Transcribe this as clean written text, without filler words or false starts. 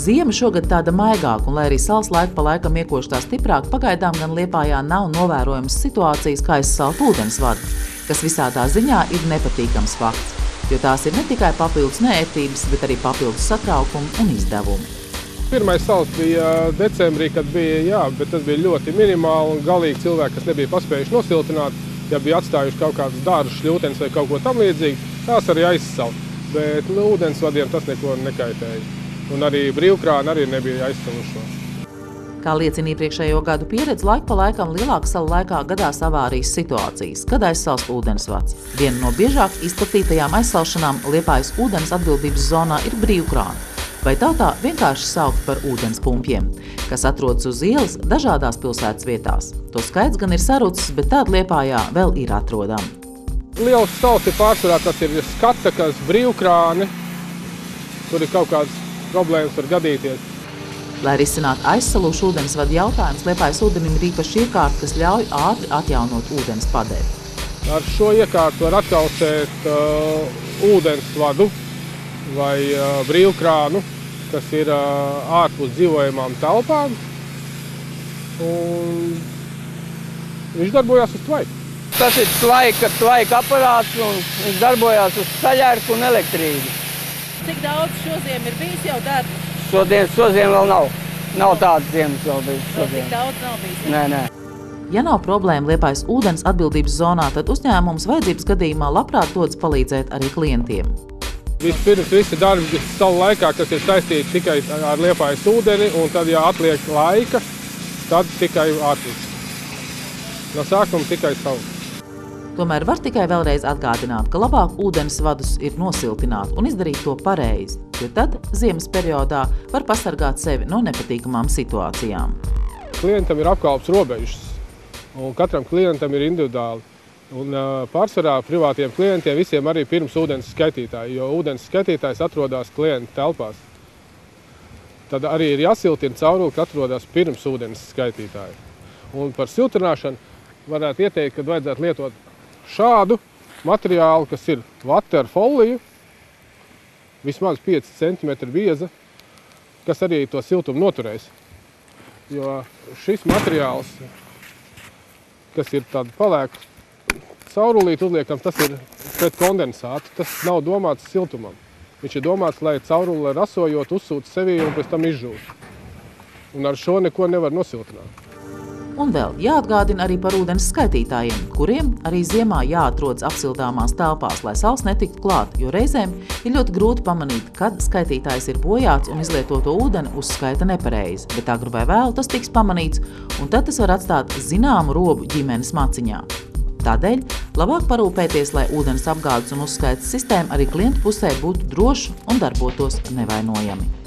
Ziema šogad tāda maigāka, un lai arī sals laiku pa laikam iekoštā stiprāk, pagaidām gan Liepājā nav novērojamas situācijas, kā aizsalt ūdensvadu, kas visādā ziņā ir nepatīkams fakts, jo tās ir ne tikai papildus neērtības, bet arī papildus satraukumi un izdevumi. Pirmais sals bija decembrī, kad bija, bet tas bija ļoti minimāli un galīgi cilvēki, kas nebija paspējuši nosiltināt, ja bija atstājuši kaut kādus dārzus šļūtenes vai kaut ko tam līdzīgi, tās arī aizsalt. Bet ūdensvadiem tas neko nekaitēja. Un arī brīvkrāni arī nebija aizsalušo. Kā liecina iepriekšējo gadu pieredze, laiku pa laikam Lielākas salu laikā gadās avārijas situācijas, kad aizsalst ūdensvads. Viena no biežāk izplatītajām aizsalšanām Liepājas ūdens atbildības zonā ir brīvkrāni, vai tautā vienkārši saukt par ūdenspumpjiem, kas atrodas uz ielas dažādās pilsētas vietās. To skaits gan ir sarucis, bet tāda Liepājā vēl ir atrodama. Liels sals ir pārsvarā, tas ir skatakas, brīvkrāni, tur ir kaut kādas problēmas var gadīties. Lai risinātu aizsalušu ūdensvadu jautājumus, Liepājas ūdenim ir īpaši iekārta, kas ļauj ātri atjaunot ūdens padevi. Ar šo iekārtu var atkausēt ūdensvadu vai brīvkrānu, kas ir ārpus dzīvojamām telpām, un viņš darbojās uz tvaiku. Tas ir tvaika aparāts, un viņš darbojās uz saļērku un elektrību. Cik daudz šoziem ir bijis jau darba? Šodien vēl nav. Nav tādas ziemas vēl bijis. Cik daudz nav bijis? Nē. Ja nav problēma Liepājas ūdens atbildības zonā, tad uzņēmums vajadzības gadījumā labprāt dodas palīdzēt arī klientiem. Vispirms visi darbi salu laikā, kas ir saistīti tikai ar Liepājas ūdeni, un tad, ja atliek laika, tad tikai ārpus. No sākuma tikai salu. Tomēr var tikai vēlreiz atgādināt, ka labāk ūdensvadus ir nosiltināt un izdarīt to pareizi, jo tad ziemas periodā var pasargāt sevi no nepatīkamām situācijām. Klientam ir apkalpes robežas, un katram klientam ir individuāli. Un pārsvarā privātiem klientiem visiem arī pirms ūdens skaitītāji, jo ūdens skaitītājs atrodas klienta telpās. Tad arī ir jāsiltina cauruli, ka atrodas pirms ūdens skaitītāja. Un par siltināšanu varētu ieteikt, ka vajadzētu lietot šādu materiālu, kas ir vater foliju, vismaz 5 cm bieza, kas arī to siltumu noturēs. Jo šis materiāls, kas ir tāda palēka caurulīt uzliekam, tas ir pret kondensātu. Tas nav domāts siltumam. Viņš ir domāts, lai caurule rasojot uzsūta sevī un pēc tam izžūst. Un ar šo neko nevar nosiltināt. Un vēl jāatgādina arī par ūdens skaitītājiem, kuriem arī ziemā jāatrodas apsildāmās telpās, lai sals netiktu klāt, jo reizēm ir ļoti grūti pamanīt, kad skaitītājs ir bojāts un izlietoto ūdeni uzskaita nepareizi, bet agru vai vēlu tas tiks pamanīts, un tad tas var atstāt zināmu robu ģimenes maciņā. Tādēļ labāk parūpēties, lai ūdens apgādes un uzskaites sistēma arī klientu pusē būtu droša un darbotos nevainojami.